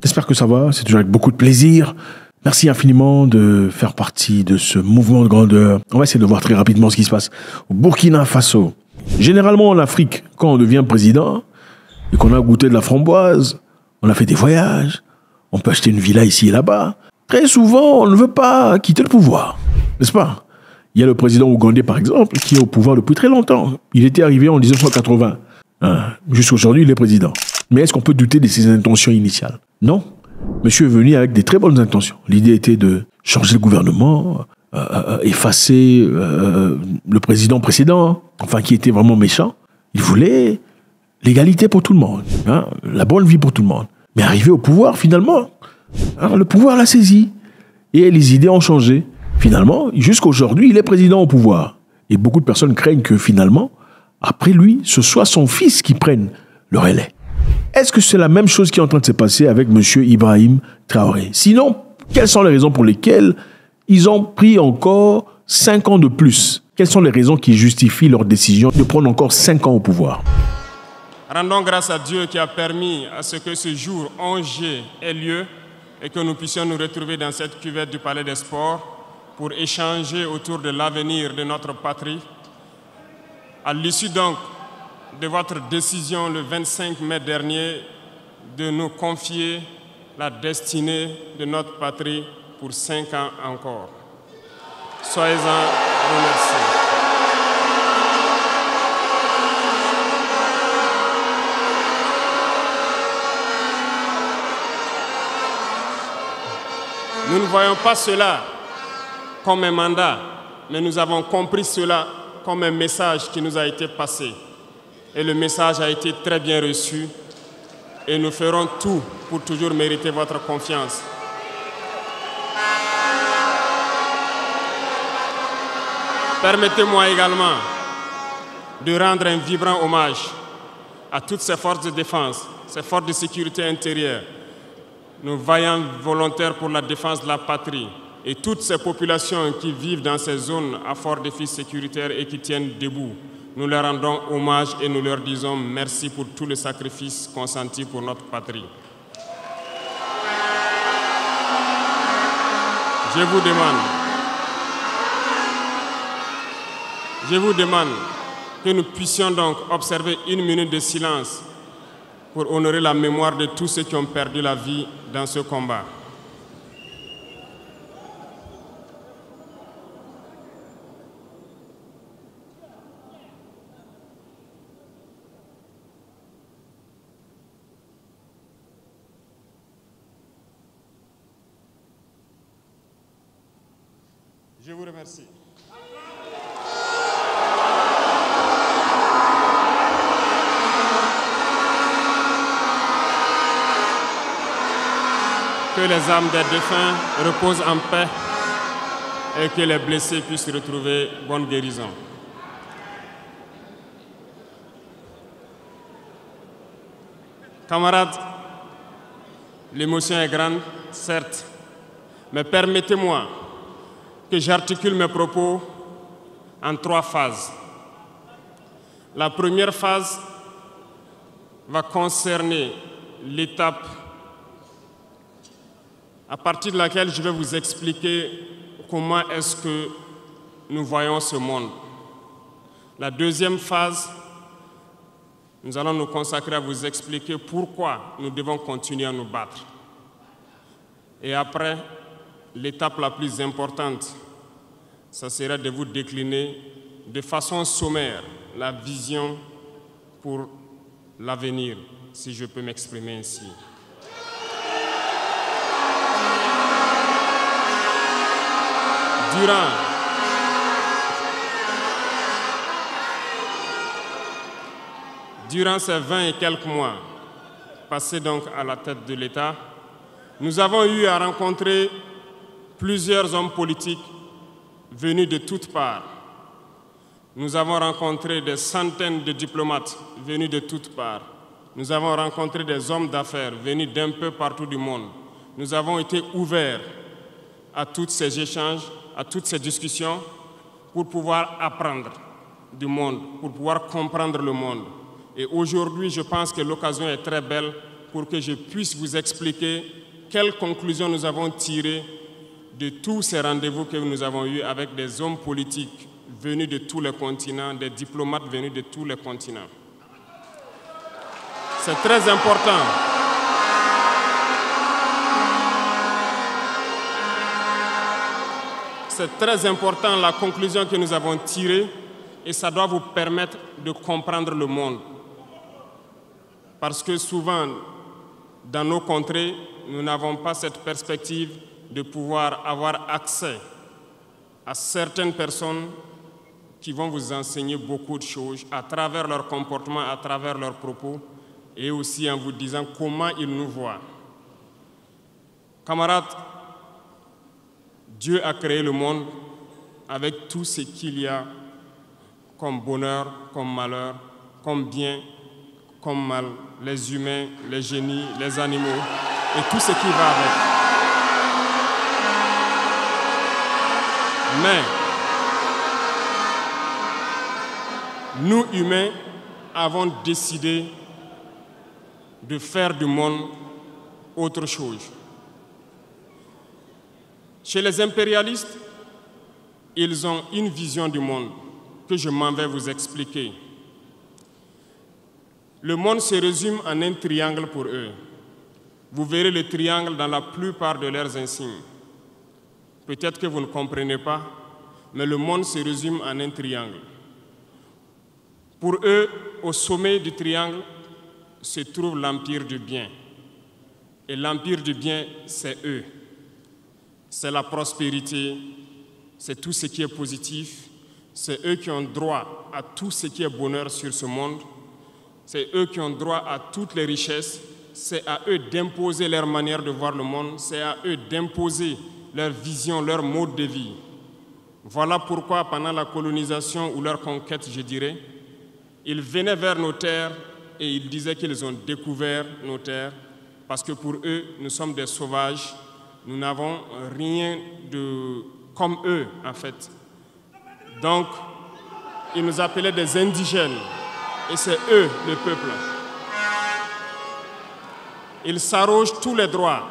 J'espère que ça va, c'est toujours avec beaucoup de plaisir. Merci infiniment de faire partie de ce mouvement de grandeur. On va essayer de voir très rapidement ce qui se passe au Burkina Faso. Généralement en Afrique, quand on devient président et qu'on a goûté de la framboise, on a fait des voyages, on peut acheter une villa ici et là-bas. Très souvent, on ne veut pas quitter le pouvoir, n'est-ce pas? Il y a le président ougandais, par exemple, qui est au pouvoir depuis très longtemps. Il était arrivé en 1980. Jusqu'à aujourd'hui, il est président. Mais est-ce qu'on peut douter de ses intentions initiales? Non. Monsieur est venu avec des très bonnes intentions. L'idée était de changer le gouvernement, effacer le président précédent, enfin qui était vraiment méchant. Il voulait l'égalité pour tout le monde, la bonne vie pour tout le monde. Mais arrivé au pouvoir, finalement, le pouvoir l'a saisi. Et les idées ont changé. Finalement, jusqu'à aujourd'hui, il est président au pouvoir. Et beaucoup de personnes craignent que finalement, après lui, ce soit son fils qui prenne le relais. Est-ce que c'est la même chose qui est en train de se passer avec M. Ibrahim Traoré? Sinon, quelles sont les raisons pour lesquelles ils ont pris encore 5 ans de plus? Quelles sont les raisons qui justifient leur décision de prendre encore 5 ans au pouvoir? Rendons grâce à Dieu qui a permis à ce que ce jour 11G ait lieu et que nous puissions nous retrouver dans cette cuvette du Palais des Sports pour échanger autour de l'avenir de notre patrie. À l'issue donc de votre décision le 25 mai dernier de nous confier la destinée de notre patrie pour 5 ans encore. Soyez-en remerciés. Nous ne voyons pas cela comme un mandat, mais nous avons compris cela comme un message qui nous a été passé. Et le message a été très bien reçu et nous ferons tout pour toujours mériter votre confiance. Permettez-moi également de rendre un vibrant hommage à toutes ces forces de défense, ces forces de sécurité intérieure, nos vaillants volontaires pour la défense de la patrie et toutes ces populations qui vivent dans ces zones à fort défi sécuritaire et qui tiennent debout. Nous leur rendons hommage et nous leur disons merci pour tout le sacrifice consenti pour notre patrie. Je vous demande que nous puissions donc observer 1 minute de silence pour honorer la mémoire de tous ceux qui ont perdu la vie dans ce combat. Je vous remercie. Que les âmes des défunts reposent en paix et que les blessés puissent retrouver bonne guérison. Camarades, l'émotion est grande, certes, mais permettez-moi que j'articule mes propos en 3 phases. La première phase va concerner l'étape à partir de laquelle je vais vous expliquer comment est-ce que nous voyons ce monde. La deuxième phase, nous allons nous consacrer à vous expliquer pourquoi nous devons continuer à nous battre. Et après, l'étape la plus importante, ça sera de vous décliner de façon sommaire la vision pour l'avenir, si je peux m'exprimer ainsi. Durant ces 20 et quelques mois passés donc à la tête de l'État, nous avons eu à rencontrer plusieurs hommes politiques venus de toutes parts. Nous avons rencontré des centaines de diplomates venus de toutes parts. Nous avons rencontré des hommes d'affaires venus d'un peu partout du monde. Nous avons été ouverts à tous ces échanges, à toutes ces discussions pour pouvoir apprendre du monde, pour pouvoir comprendre le monde. Et aujourd'hui, je pense que l'occasion est très belle pour que je puisse vous expliquer quelles conclusions nous avons tirées de tous ces rendez-vous que nous avons eus avec des hommes politiques venus de tous les continents, des diplomates venus de tous les continents. C'est très important. C'est très important la conclusion que nous avons tirée et ça doit vous permettre de comprendre le monde. Parce que souvent, dans nos contrées, nous n'avons pas cette perspective de pouvoir avoir accès à certaines personnes qui vont vous enseigner beaucoup de choses à travers leur comportement, à travers leurs propos et aussi en vous disant comment ils nous voient. Camarades, Dieu a créé le monde avec tout ce qu'il y a comme bonheur, comme malheur, comme bien, comme mal, les humains, les génies, les animaux et tout ce qui va avec. Mais nous, humains, avons décidé de faire du monde autre chose. Chez les impérialistes, ils ont une vision du monde que je m'en vais vous expliquer. Le monde se résume en un triangle pour eux. Vous verrez le triangle dans la plupart de leurs insignes. Peut-être que vous ne comprenez pas, mais le monde se résume en un triangle. Pour eux, au sommet du triangle se trouve l'empire du bien. Et l'empire du bien, c'est eux. C'est la prospérité, c'est tout ce qui est positif, c'est eux qui ont droit à tout ce qui est bonheur sur ce monde, c'est eux qui ont droit à toutes les richesses, c'est à eux d'imposer leur manière de voir le monde, c'est à eux d'imposer leur vision, leur mode de vie. Voilà pourquoi pendant la colonisation ou leur conquête, je dirais, ils venaient vers nos terres et ils disaient qu'ils ont découvert nos terres parce que pour eux, nous sommes des sauvages. Nous n'avons rien de comme eux, en fait. Donc, ils nous appelaient des indigènes. Et c'est eux, le peuple. Ils s'arrogent tous les droits.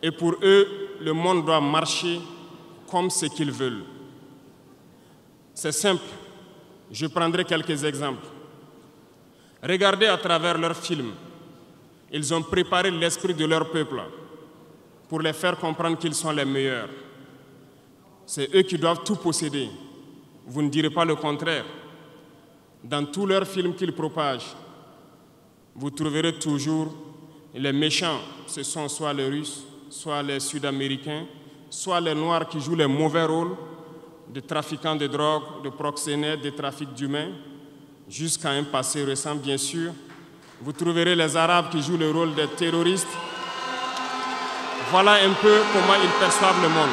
Et pour eux, le monde doit marcher comme ce qu'ils veulent. C'est simple. Je prendrai quelques exemples. Regardez à travers leurs films. Ils ont préparé l'esprit de leur peuple pour les faire comprendre qu'ils sont les meilleurs. C'est eux qui doivent tout posséder. Vous ne direz pas le contraire. Dans tous leurs films qu'ils propagent, vous trouverez toujours les méchants. Ce sont soit les Russes, soit les Sud-Américains, soit les Noirs qui jouent les mauvais rôles de trafiquants de drogue, de proxénètes, de trafic d'humains, jusqu'à un passé récent, bien sûr. Vous trouverez les Arabes qui jouent le rôle des terroristes. Voilà un peu comment ils perçoivent le monde.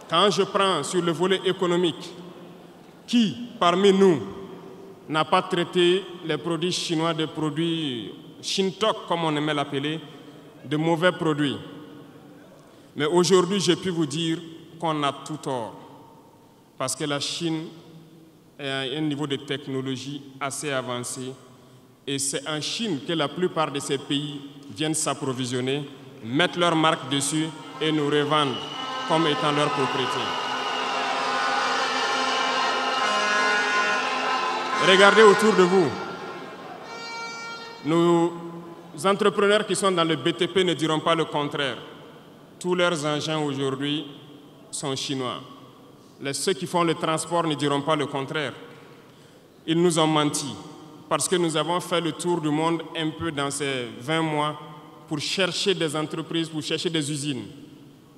Quand je prends sur le volet économique, qui parmi nous n'a pas traité les produits chinois de produits Shintok, comme on aimait l'appeler, de mauvais produits? Mais aujourd'hui, j'ai pu vous dire qu'on a tout tort, parce que la Chine est à un niveau de technologie assez avancé. Et c'est en Chine que la plupart de ces pays viennent s'approvisionner, mettent leur marque dessus et nous revendent comme étant leur propriété. Regardez autour de vous. Nos entrepreneurs qui sont dans le BTP ne diront pas le contraire. Tous leurs engins aujourd'hui sont chinois. Ceux qui font le transport ne diront pas le contraire. Ils nous ont menti. Parce que nous avons fait le tour du monde un peu dans ces 20 mois pour chercher des entreprises, pour chercher des usines.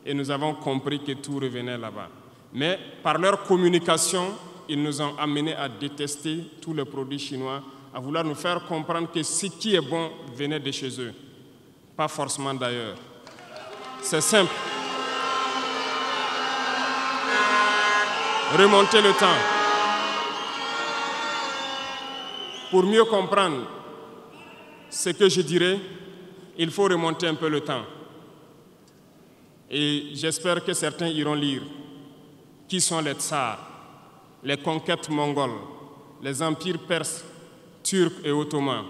Et nous avons compris que tout revenait là-bas. Mais par leur communication, ils nous ont amenés à détester tous les produits chinois, à vouloir nous faire comprendre que ce qui est bon venait de chez eux, pas forcément d'ailleurs. C'est simple. Remontez le temps. Pour mieux comprendre ce que je dirais, il faut remonter un peu le temps. Et j'espère que certains iront lire qui sont les tsars, les conquêtes mongoles, les empires perses, turcs et ottomans.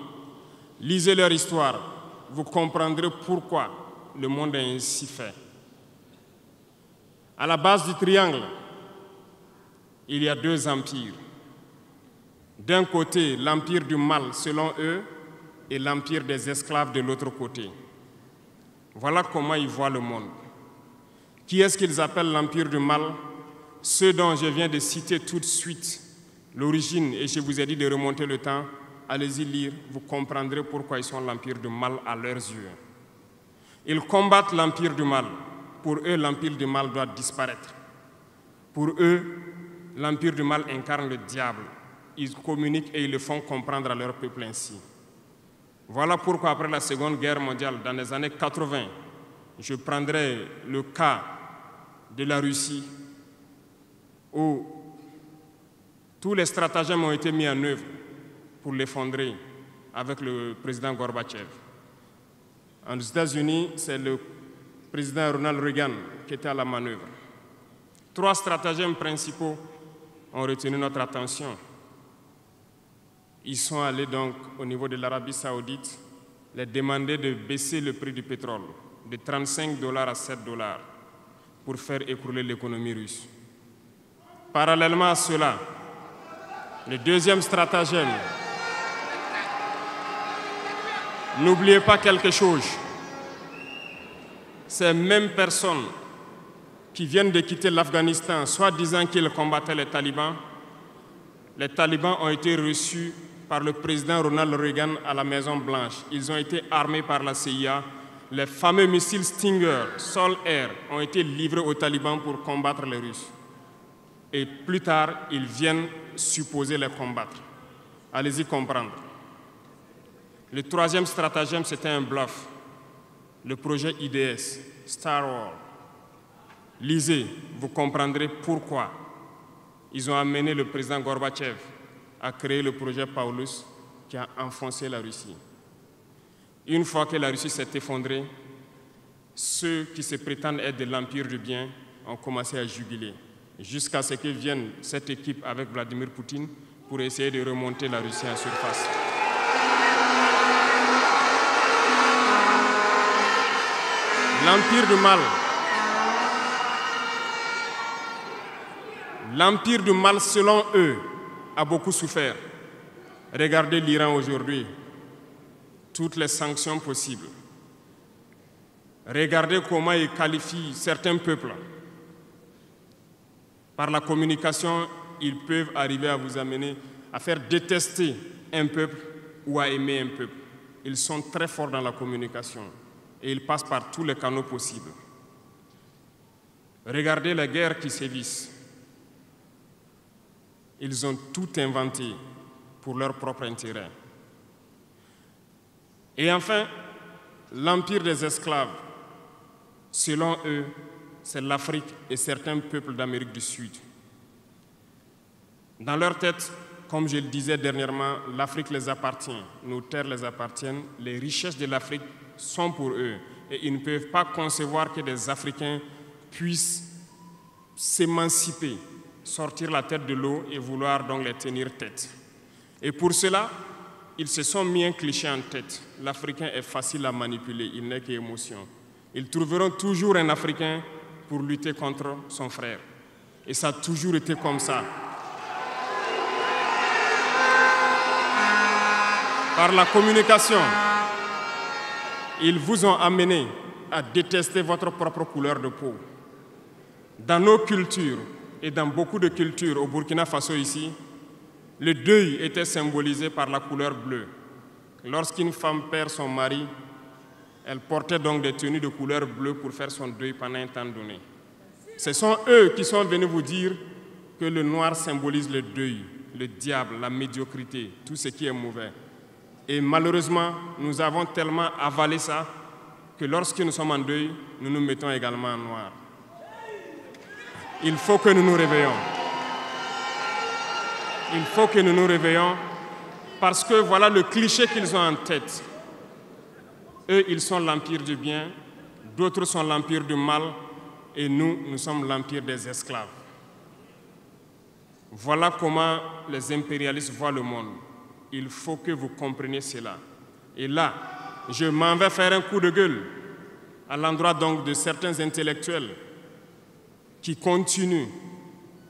Lisez leur histoire, vous comprendrez pourquoi le monde est ainsi fait. À la base du triangle, il y a deux empires. D'un côté, l'empire du mal selon eux et l'empire des esclaves de l'autre côté. Voilà comment ils voient le monde. Qui est-ce qu'ils appellent l'empire du mal? Ceux dont je viens de citer tout de suite l'origine, et je vous ai dit de remonter le temps, allez-y lire, vous comprendrez pourquoi ils sont l'empire du mal à leurs yeux. Ils combattent l'empire du mal. Pour eux, l'empire du mal doit disparaître. Pour eux, l'empire du mal incarne le diable. Ils communiquent et ils le font comprendre à leur peuple ainsi. Voilà pourquoi, après la Seconde Guerre mondiale, dans les années 80, je prendrai le cas de la Russie, où tous les stratagèmes ont été mis en œuvre pour l'effondrer avec le président Gorbatchev. Aux États-Unis, c'est le président Ronald Reagan qui était à la manœuvre. 3 stratagèmes principaux ont retenu notre attention. Ils sont allés donc au niveau de l'Arabie Saoudite les demander de baisser le prix du pétrole de 35 $ à 7 $ pour faire écrouler l'économie russe. Parallèlement à cela, le deuxième stratagème, n'oubliez pas quelque chose, ces mêmes personnes qui viennent de quitter l'Afghanistan, soit disant qu'ils combattaient les talibans ont été reçus par le président Ronald Reagan à la Maison-Blanche. Ils ont été armés par la CIA. Les fameux missiles Stinger, Sol-Air, ont été livrés aux talibans pour combattre les Russes. Et plus tard, ils viennent supposer les combattre. Allez-y comprendre. Le troisième stratagème, c'était un bluff. Le projet IDS, Star Wars. Lisez, vous comprendrez pourquoi ils ont amené le président Gorbatchev à créer le projet Paulus qui a enfoncé la Russie. Une fois que la Russie s'est effondrée, ceux qui se prétendent être de l'empire du bien ont commencé à jubiler, jusqu'à ce que vienne cette équipe avec Vladimir Poutine pour essayer de remonter la Russie en surface. L'empire du mal. L'empire du mal, selon eux, a beaucoup souffert. Regardez l'Iran aujourd'hui, toutes les sanctions possibles. Regardez comment ils qualifient certains peuples. Par la communication, ils peuvent arriver à vous amener à faire détester un peuple ou à aimer un peuple. Ils sont très forts dans la communication et ils passent par tous les canaux possibles. Regardez les guerres qui sévissent. Ils ont tout inventé pour leur propre intérêt. Et enfin, l'empire des esclaves, selon eux, c'est l'Afrique et certains peuples d'Amérique du Sud. Dans leur tête, comme je le disais dernièrement, l'Afrique les appartient, nos terres les appartiennent, les richesses de l'Afrique sont pour eux. Et ils ne peuvent pas concevoir que des Africains puissent s'émanciper, sortir la tête de l'eau et vouloir donc les tenir tête. Et pour cela, ils se sont mis un cliché en tête. L'Africain est facile à manipuler, il n'est qu'émotion. Ils trouveront toujours un Africain pour lutter contre son frère. Et ça a toujours été comme ça. Par la communication, ils vous ont amené à détester votre propre couleur de peau. Dans nos cultures, et dans beaucoup de cultures au Burkina Faso ici, le deuil était symbolisé par la couleur bleue. Lorsqu'une femme perd son mari, elle portait donc des tenues de couleur bleue pour faire son deuil pendant un temps donné. Ce sont eux qui sont venus vous dire que le noir symbolise le deuil, le diable, la médiocrité, tout ce qui est mauvais. Et malheureusement, nous avons tellement avalé ça que lorsque nous sommes en deuil, nous nous mettons également en noir. Il faut que nous nous réveillons. Il faut que nous nous réveillons parce que voilà le cliché qu'ils ont en tête. Eux, ils sont l'empire du bien, d'autres sont l'empire du mal et nous, nous sommes l'empire des esclaves. Voilà comment les impérialistes voient le monde. Il faut que vous compreniez cela. Et là, je m'en vais faire un coup de gueule à l'endroit donc de certains intellectuels qui continuent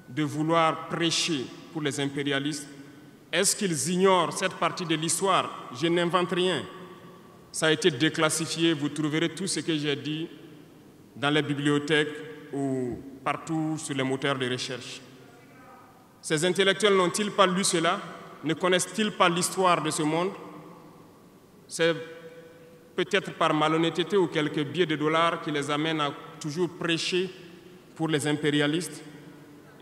de vouloir prêcher pour les impérialistes. Est-ce qu'ils ignorent cette partie de l'histoire? Je n'invente rien. Ça a été déclassifié. Vous trouverez tout ce que j'ai dit dans les bibliothèques ou partout sur les moteurs de recherche. Ces intellectuels n'ont-ils pas lu cela? Ne connaissent-ils pas l'histoire de ce monde? C'est peut-être par malhonnêteté ou quelques billets de dollars qui les amènent à toujours prêcher pour les impérialistes.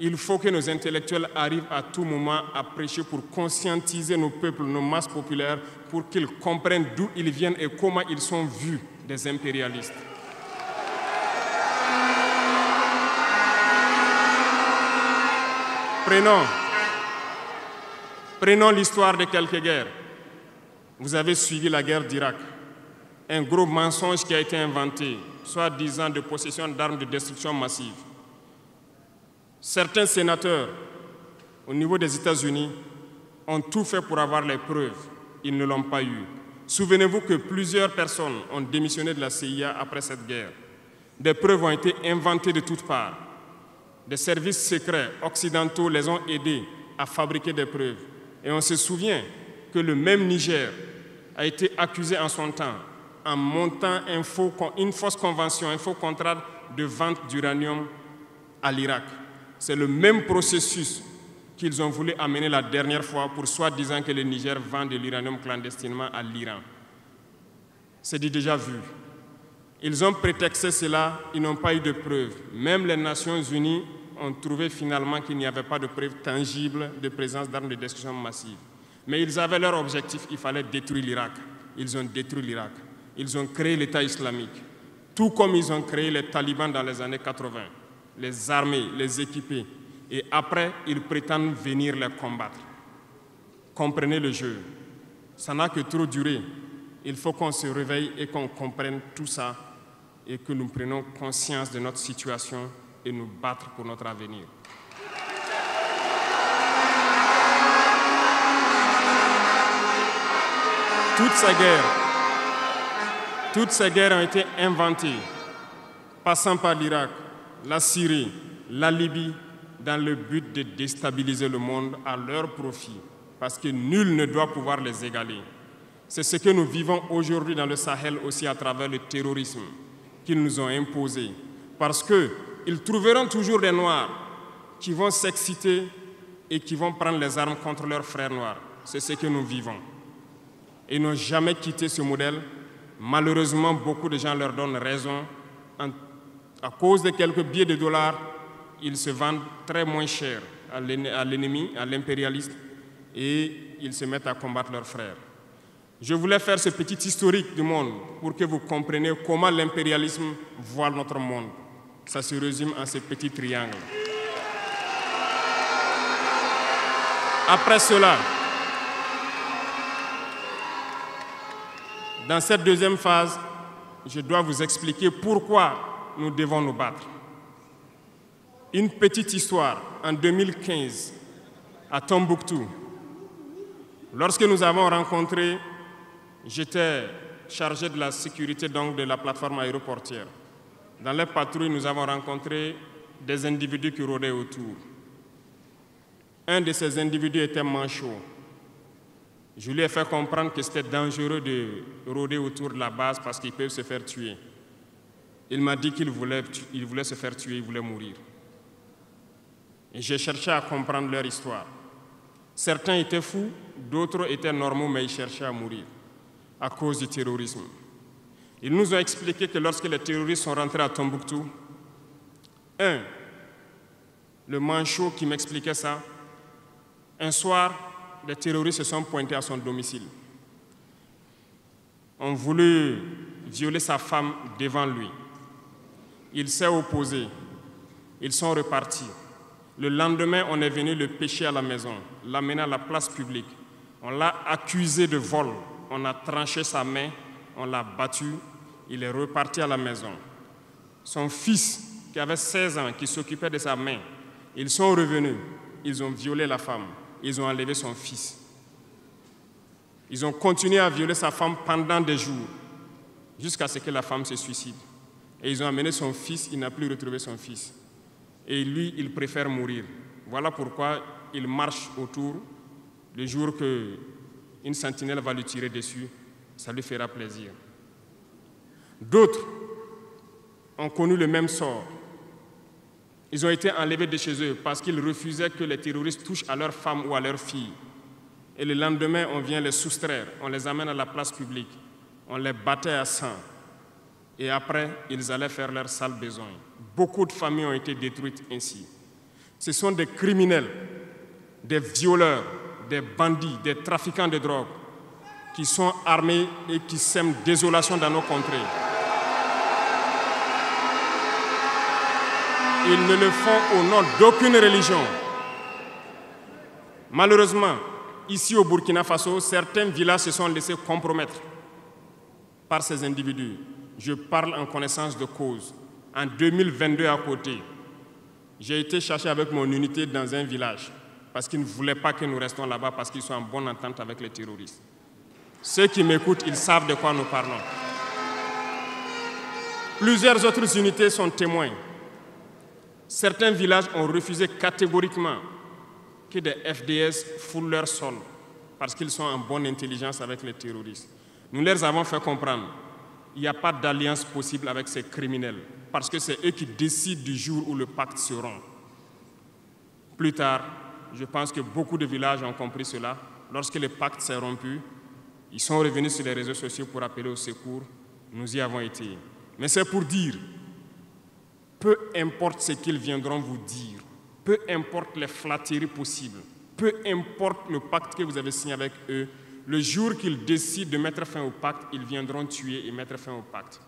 Il faut que nos intellectuels arrivent à tout moment à prêcher pour conscientiser nos peuples, nos masses populaires, pour qu'ils comprennent d'où ils viennent et comment ils sont vus des impérialistes. Prenons l'histoire de quelques guerres. Vous avez suivi la guerre d'Irak. Un gros mensonge qui a été inventé, soi-disant de possession d'armes de destruction massive. Certains sénateurs, au niveau des États-Unis, ont tout fait pour avoir les preuves. Ils ne l'ont pas eu. Souvenez-vous que plusieurs personnes ont démissionné de la CIA après cette guerre. Des preuves ont été inventées de toutes parts. Des services secrets occidentaux les ont aidés à fabriquer des preuves. Et on se souvient que le même Niger a été accusé en son temps en montant une fausse convention, un faux contrat de vente d'uranium à l'Irak. C'est le même processus qu'ils ont voulu amener la dernière fois pour soi-disant que le Niger vend de l'uranium clandestinement à l'Iran. C'est du déjà vu. Ils ont prétexté cela, ils n'ont pas eu de preuves. Même les Nations Unies ont trouvé finalement qu'il n'y avait pas de preuves tangibles de présence d'armes de destruction massive. Mais ils avaient leur objectif, il fallait détruire l'Irak. Ils ont détruit l'Irak. Ils ont créé l'État islamique, tout comme ils ont créé les talibans dans les années 80, les armés, les équiper. Et après, ils prétendent venir les combattre. Comprenez le jeu. Ça n'a que trop duré. Il faut qu'on se réveille et qu'on comprenne tout ça et que nous prenions conscience de notre situation et nous battre pour notre avenir. Toutes ces guerres ont été inventées, passant par l'Irak, la Syrie, la Libye, dans le but de déstabiliser le monde à leur profit, parce que nul ne doit pouvoir les égaler. C'est ce que nous vivons aujourd'hui dans le Sahel aussi à travers le terrorisme qu'ils nous ont imposé, parce qu'ils trouveront toujours des Noirs qui vont s'exciter et qui vont prendre les armes contre leurs frères noirs. C'est ce que nous vivons. Ils n'ont jamais quitté ce modèle. Malheureusement, beaucoup de gens leur donnent raison. À cause de quelques billets de dollars, ils se vendent très moins cher à l'ennemi, à l'impérialiste, et ils se mettent à combattre leurs frères. Je voulais faire ce petit historique du monde pour que vous compreniez comment l'impérialisme voit notre monde. Ça se résume en ces petits triangles. Après cela, dans cette deuxième phase, je dois vous expliquer pourquoi nous devons nous battre. Une petite histoire, en 2015, à Tombouctou, lorsque nous avons rencontré, j'étais chargé de la sécurité donc, de la plateforme aéroportière. Dans les patrouilles, nous avons rencontré des individus qui rôdaient autour. Un de ces individus était manchot. Je lui ai fait comprendre que c'était dangereux de rôder autour de la base parce qu'ils peuvent se faire tuer. Il m'a dit qu'il voulait se faire tuer, il voulait mourir. Et j'ai cherché à comprendre leur histoire. Certains étaient fous, d'autres étaient normaux, mais ils cherchaient à mourir à cause du terrorisme. Ils nous ont expliqué que lorsque les terroristes sont rentrés à Tombouctou, le manchot qui m'expliquait ça, un soir, les terroristes se sont pointés à son domicile. On voulu violer sa femme devant lui. Il s'est opposé. Ils sont repartis. Le lendemain, on est venu le pêcher à la maison, l'amener à la place publique. On l'a accusé de vol. On a tranché sa main, on l'a battu. Il est reparti à la maison. Son fils, qui avait 16 ans, qui s'occupait de sa main, ils sont revenus. ils ont violé la femme, ils ont enlevé son fils. Ils ont continué à violer sa femme pendant des jours, jusqu'à ce que la femme se suicide. Et ils ont amené son fils, il n'a plus retrouvé son fils. Et lui, il préfère mourir. Voilà pourquoi il marche autour. Le jour qu'une sentinelle va lui tirer dessus, ça lui fera plaisir. D'autres ont connu le même sort. Ils ont été enlevés de chez eux parce qu'ils refusaient que les terroristes touchent à leurs femmes ou à leurs filles. Et le lendemain, on vient les soustraire, on les amène à la place publique, on les battait à sang. Et après, ils allaient faire leurs sales besoins. Beaucoup de familles ont été détruites ainsi. Ce sont des criminels, des violeurs, des bandits, des trafiquants de drogue qui sont armés et qui sèment désolation dans nos contrées. Ils ne le font au nom d'aucune religion. Malheureusement, ici au Burkina Faso, certains villages se sont laissés compromettre par ces individus. Je parle en connaissance de cause. En 2022 à côté, j'ai été chercher avec mon unité dans un village parce qu'ils ne voulaient pas que nous restions là-bas parce qu'ils sont en bonne entente avec les terroristes. Ceux qui m'écoutent, ils savent de quoi nous parlons. Plusieurs autres unités sont témoins. Certains villages ont refusé catégoriquement que des FDS foulent leur sol parce qu'ils sont en bonne intelligence avec les terroristes. Nous leur avons fait comprendre qu'il n'y a pas d'alliance possible avec ces criminels parce que c'est eux qui décident du jour où le pacte se rompt. Plus tard, je pense que beaucoup de villages ont compris cela. Lorsque le pacte s'est rompu, ils sont revenus sur les réseaux sociaux pour appeler au secours. Nous y avons été. Mais c'est pour dire, peu importe ce qu'ils viendront vous dire, peu importe les flatteries possibles, peu importe le pacte que vous avez signé avec eux, le jour qu'ils décident de mettre fin au pacte, ils viendront tuer et mettre fin au pacte.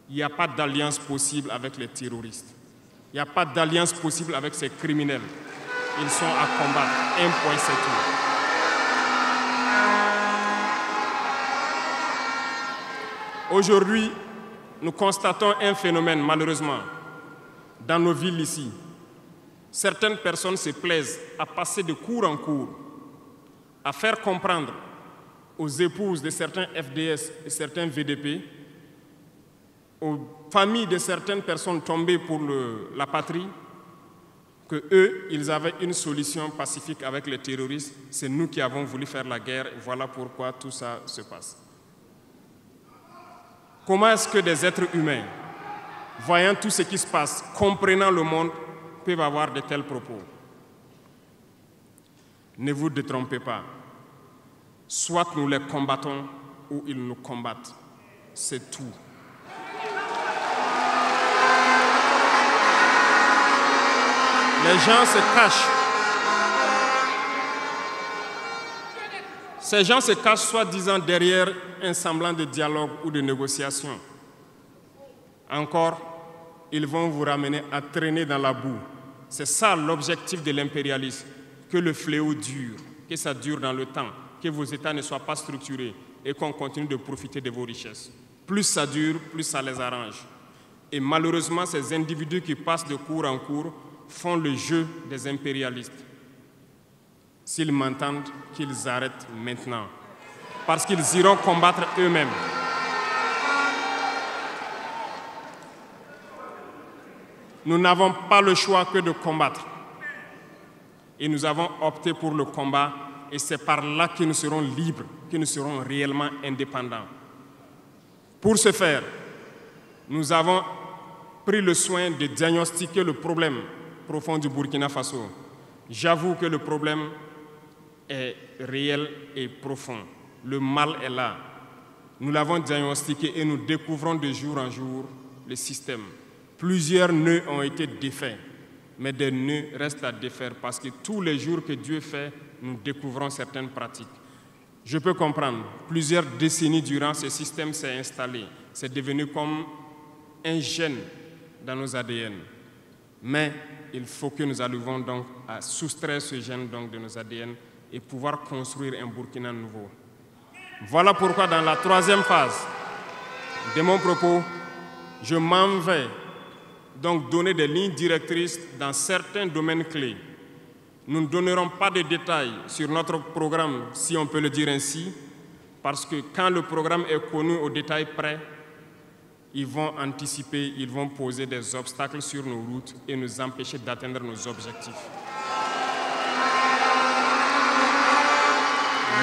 Il n'y a pas d'alliance possible avec les terroristes. Il n'y a pas d'alliance possible avec ces criminels. Ils sont à combattre. Un point, c'est tout. Aujourd'hui, nous constatons un phénomène, malheureusement, dans nos villes ici. Certaines personnes se plaisent à passer de cour en cour, à faire comprendre aux épouses de certains FDS et certains VDP, aux familles de certaines personnes tombées pour la patrie, que eux, ils avaient une solution pacifique avec les terroristes. C'est nous qui avons voulu faire la guerre. Voilà pourquoi tout ça se passe. Comment est-ce que des êtres humains, voyant tout ce qui se passe, comprenant le monde, peuvent avoir de tels propos? Ne vous détrompez pas. Soit nous les combattons ou ils nous combattent. C'est tout. Les gens se cachent. Ces gens se cachent soi-disant derrière un semblant de dialogue ou de négociation. Encore, ils vont vous ramener à traîner dans la boue. C'est ça l'objectif de l'impérialisme, que le fléau dure, que ça dure dans le temps, que vos États ne soient pas structurés et qu'on continue de profiter de vos richesses. Plus ça dure, plus ça les arrange. Et malheureusement, ces individus qui passent de cour en cour font le jeu des impérialistes. S'ils m'entendent, qu'ils arrêtent maintenant, parce qu'ils iront combattre eux-mêmes. Nous n'avons pas le choix que de combattre. Et nous avons opté pour le combat, et c'est par là que nous serons libres, que nous serons réellement indépendants. Pour ce faire, nous avons pris le soin de diagnostiquer le problème profond du Burkina Faso. J'avoue que le problème est réel et profond. Le mal est là. Nous l'avons diagnostiqué et nous découvrons de jour en jour le système. Plusieurs nœuds ont été défaits, mais des nœuds restent à défaire parce que tous les jours que Dieu fait, nous découvrons certaines pratiques. Je peux comprendre, plusieurs décennies durant, ce système s'est installé. C'est devenu comme un gène dans nos ADN. Mais il faut que nous arrivions donc à soustraire ce gène donc de nos ADN et pouvoir construire un Burkina nouveau. Voilà pourquoi dans la troisième phase de mon propos, je m'en vais donc donner des lignes directrices dans certains domaines clés. Nous ne donnerons pas de détails sur notre programme, si on peut le dire ainsi, parce que quand le programme est connu au détail près, ils vont anticiper, ils vont poser des obstacles sur nos routes et nous empêcher d'atteindre nos objectifs.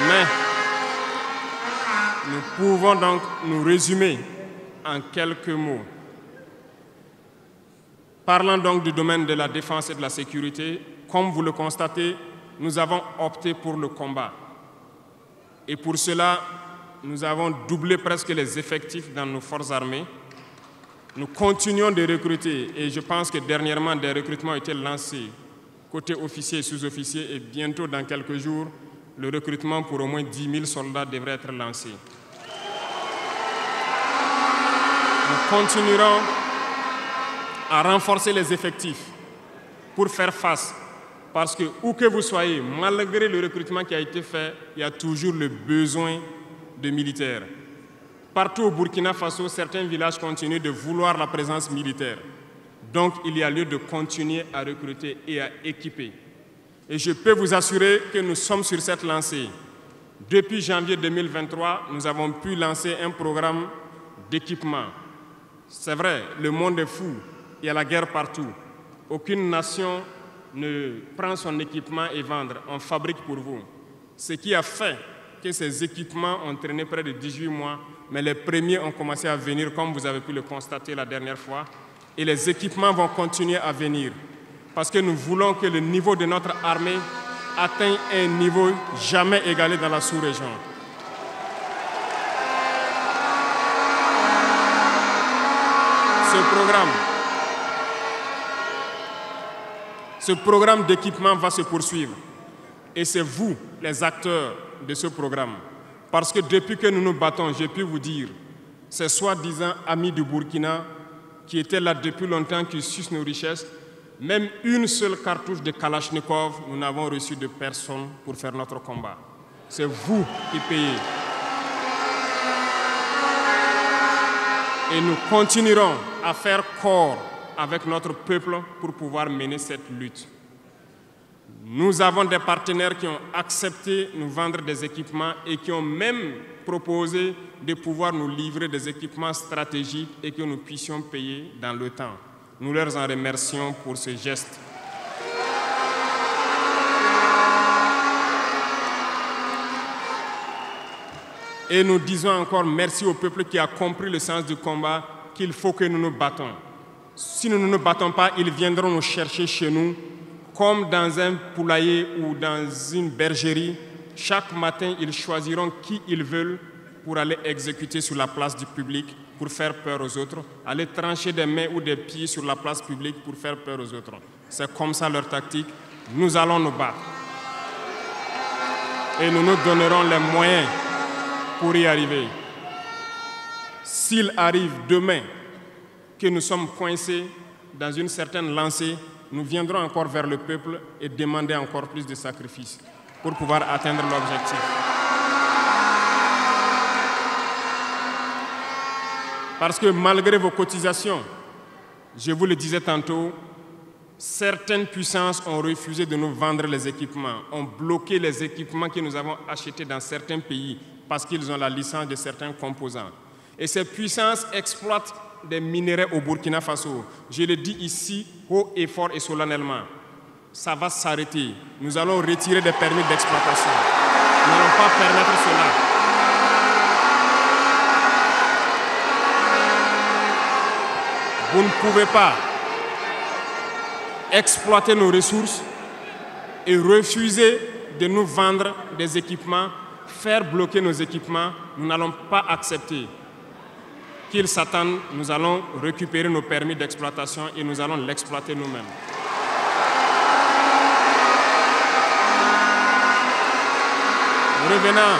Mais nous pouvons donc nous résumer en quelques mots. Parlant donc du domaine de la défense et de la sécurité, comme vous le constatez, nous avons opté pour le combat. Et pour cela, nous avons doublé presque les effectifs dans nos forces armées. Nous continuons de recruter et je pense que dernièrement, des recrutements ont été lancés côté officiers et sous-officiers et bientôt, dans quelques jours, le recrutement pour au moins 10 000 soldats devrait être lancé. Nous continuerons à renforcer les effectifs pour faire face. Parce que, où que vous soyez, malgré le recrutement qui a été fait, il y a toujours le besoin de militaires. Partout au Burkina Faso, certains villages continuent de vouloir la présence militaire. Donc, il y a lieu de continuer à recruter et à équiper. Et je peux vous assurer que nous sommes sur cette lancée. Depuis janvier 2023, nous avons pu lancer un programme d'équipement. C'est vrai, le monde est fou, il y a la guerre partout. Aucune nation ne prend son équipement et vendre, on fabrique pour vous. Ce qui a fait que ces équipements ont traîné près de 18 mois, mais les premiers ont commencé à venir, comme vous avez pu le constater la dernière fois, et les équipements vont continuer à venir, parce que nous voulons que le niveau de notre armée atteigne un niveau jamais égalé dans la sous-région. Ce programme d'équipement va se poursuivre. Et c'est vous, les acteurs de ce programme. Parce que depuis que nous nous battons, j'ai pu vous dire, ces soi-disant amis du Burkina qui étaient là depuis longtemps, qui sucent nos richesses, même une seule cartouche de Kalachnikov, nous n'avons reçu de personne pour faire notre combat. C'est vous qui payez. Et nous continuerons à faire corps avec notre peuple pour pouvoir mener cette lutte. Nous avons des partenaires qui ont accepté de nous vendre des équipements et qui ont même proposé de pouvoir nous livrer des équipements stratégiques et que nous puissions payer dans le temps. Nous leur en remercions pour ce geste. Et nous disons encore merci au peuple qui a compris le sens du combat, qu'il faut que nous nous battons. Si nous ne nous battons pas, ils viendront nous chercher chez nous, comme dans un poulailler ou dans une bergerie. Chaque matin, ils choisiront qui ils veulent pour aller exécuter sur la place du public, pour faire peur aux autres, aller trancher des mains ou des pieds sur la place publique pour faire peur aux autres. C'est comme ça leur tactique. Nous allons nous battre. Et nous nous donnerons les moyens pour y arriver. S'il arrive demain que nous sommes coincés dans une certaine lancée, nous viendrons encore vers le peuple et demander encore plus de sacrifices pour pouvoir atteindre l'objectif. Parce que malgré vos cotisations, je vous le disais tantôt, certaines puissances ont refusé de nous vendre les équipements, ont bloqué les équipements que nous avons achetés dans certains pays parce qu'ils ont la licence de certains composants. Et ces puissances exploitent des minerais au Burkina Faso. Je le dis ici, haut et fort et solennellement. Ça va s'arrêter. Nous allons retirer des permis d'exploitation. Nous n'allons pas permettre cela. Vous ne pouvez pas exploiter nos ressources et refuser de nous vendre des équipements, faire bloquer nos équipements. Nous n'allons pas accepter. Qu'ils s'attendent, nous allons récupérer nos permis d'exploitation et nous allons l'exploiter nous-mêmes. Revenant.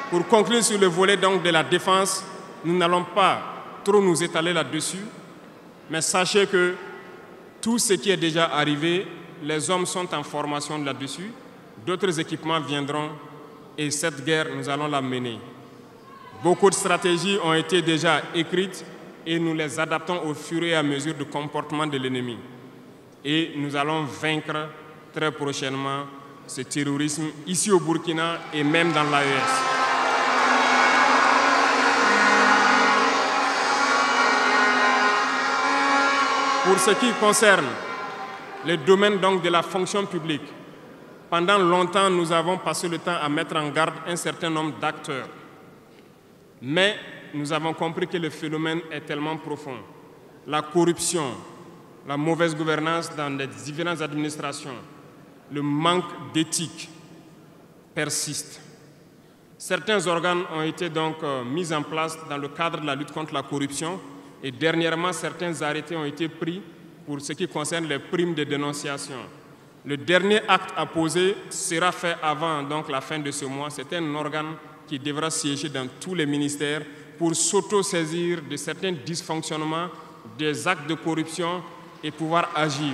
Pour conclure sur le volet donc de la défense, nous n'allons pas trop nous étaler là-dessus, mais sachez que tout ce qui est déjà arrivé, les hommes sont en formation là-dessus, d'autres équipements viendront. Et cette guerre, nous allons la mener. Beaucoup de stratégies ont été déjà écrites et nous les adaptons au fur et à mesure du comportement de l'ennemi. Et nous allons vaincre très prochainement ce terrorisme ici au Burkina et même dans l'AES. Pour ce qui concerne le domaine donc de la fonction publique, pendant longtemps, nous avons passé le temps à mettre en garde un certain nombre d'acteurs. Mais nous avons compris que le phénomène est tellement profond. La corruption, la mauvaise gouvernance dans les différentes administrations, le manque d'éthique persiste. Certains organes ont été donc mis en place dans le cadre de la lutte contre la corruption et dernièrement, certains arrêtés ont été pris pour ce qui concerne les primes de dénonciation. Le dernier acte à poser sera fait avant donc, la fin de ce mois. C'est un organe qui devra siéger dans tous les ministères pour s'auto-saisir de certains dysfonctionnements, des actes de corruption et pouvoir agir.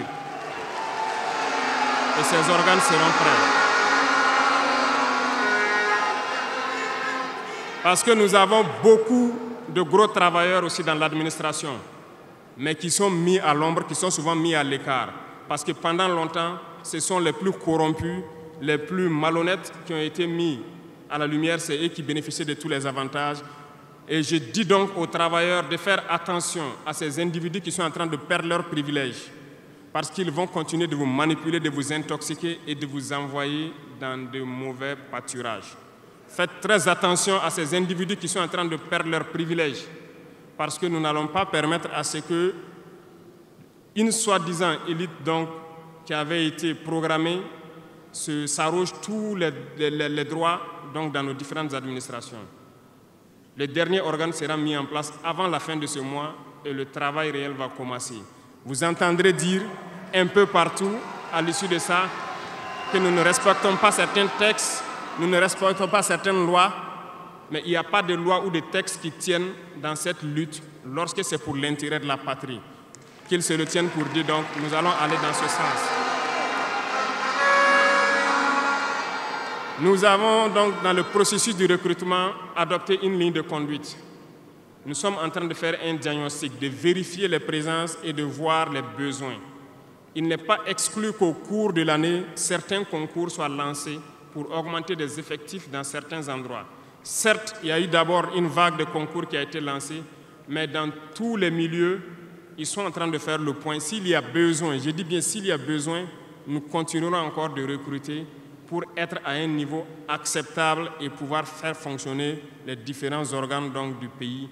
Et ces organes seront prêts. Parce que nous avons beaucoup de gros travailleurs aussi dans l'administration, mais qui sont mis à l'ombre, qui sont souvent mis à l'écart. Parce que pendant longtemps, ce sont les plus corrompus, les plus malhonnêtes qui ont été mis à la lumière, c'est eux qui bénéficient de tous les avantages. Et je dis donc aux travailleurs de faire attention à ces individus qui sont en train de perdre leurs privilèges, parce qu'ils vont continuer de vous manipuler, de vous intoxiquer et de vous envoyer dans de mauvais pâturages. Faites très attention à ces individus qui sont en train de perdre leurs privilèges, parce que nous n'allons pas permettre à ce que une soi-disant élite donc, qui avait été programmée s'arroge tous les droits donc, dans nos différentes administrations. Le dernier organe sera mis en place avant la fin de ce mois et le travail réel va commencer. Vous entendrez dire un peu partout, à l'issue de ça, que nous ne respectons pas certains textes, nous ne respectons pas certaines lois, mais il n'y a pas de loi ou de textes qui tiennent dans cette lutte lorsque c'est pour l'intérêt de la patrie. Qu'ils se le tiennent pour dire donc, nous allons aller dans ce sens. Nous avons donc, dans le processus du recrutement, adopté une ligne de conduite. Nous sommes en train de faire un diagnostic, de vérifier les présences et de voir les besoins. Il n'est pas exclu qu'au cours de l'année, certains concours soient lancés pour augmenter des effectifs dans certains endroits. Certes, il y a eu d'abord une vague de concours qui a été lancée, mais dans tous les milieux, ils sont en train de faire le point. S'il y a besoin, je dis bien s'il y a besoin, nous continuerons encore de recruter pour être à un niveau acceptable et pouvoir faire fonctionner les différents organes donc, du pays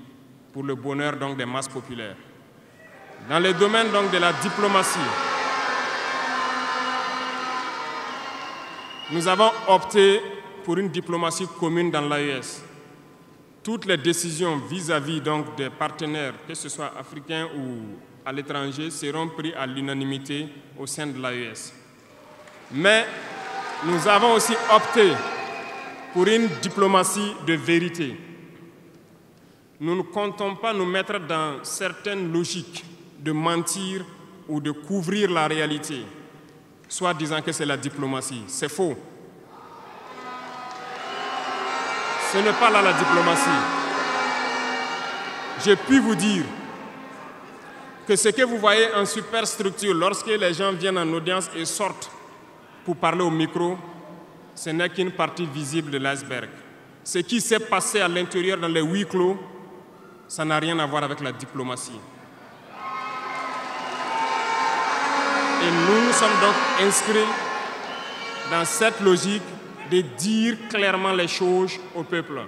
pour le bonheur donc, des masses populaires. Dans le domaine donc, de la diplomatie, nous avons opté pour une diplomatie commune dans l'AES. Toutes les décisions vis-à-vis donc, des partenaires, que ce soit africains ou à l'étranger, seront prises à l'unanimité au sein de l'AES. Mais nous avons aussi opté pour une diplomatie de vérité. Nous ne comptons pas nous mettre dans certaines logiques de mentir ou de couvrir la réalité, soit disant que c'est la diplomatie. C'est faux. Ce n'est pas là la diplomatie. Je puis vous dire que ce que vous voyez en superstructure, lorsque les gens viennent en audience et sortent pour parler au micro, ce n'est qu'une partie visible de l'iceberg. Ce qui s'est passé à l'intérieur dans les huis clos, ça n'a rien à voir avec la diplomatie. Et nous sommes donc inscrits dans cette logique de dire clairement les choses au peuple.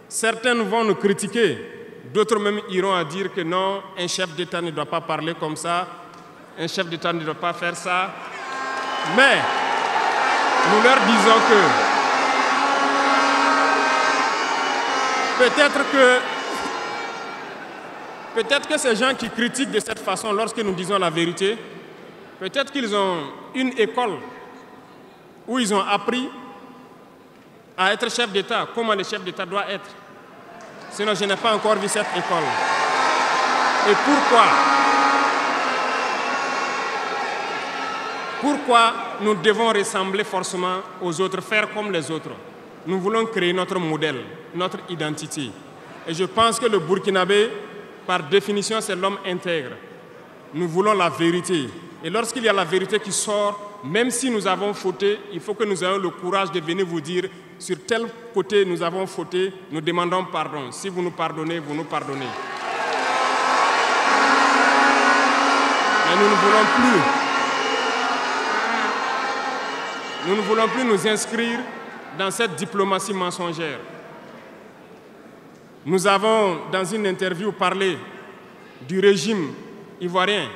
Certains vont nous critiquer, d'autres même iront à dire que non, un chef d'État ne doit pas parler comme ça, un chef d'État ne doit pas faire ça. Mais nous leur disons que peut-être que ces gens qui critiquent de cette façon lorsque nous disons la vérité, peut-être qu'ils ont une école où ils ont appris à être chef d'État, comment le chef d'État doit être. Sinon, je n'ai pas encore vu cette école. Et pourquoi nous devons ressembler forcément aux autres, faire comme les autres? Nous voulons créer notre modèle, notre identité. Et je pense que le Burkinabé par définition, c'est l'homme intègre. Nous voulons la vérité. Et lorsqu'il y a la vérité qui sort, même si nous avons fauté, il faut que nous ayons le courage de venir vous dire, sur tel côté nous avons fauté, nous demandons pardon. Si vous nous pardonnez, vous nous pardonnez. Mais nous ne voulons plus nous inscrire dans cette diplomatie mensongère. Nous avons, dans une interview, parlé du régime ivoirien.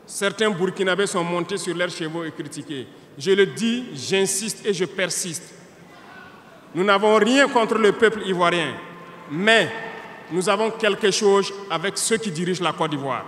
Certains Burkinabés sont montés sur leurs chevaux et critiqués. Je le dis, j'insiste et je persiste. Nous n'avons rien contre le peuple ivoirien, mais nous avons quelque chose avec ceux qui dirigent la Côte d'Ivoire.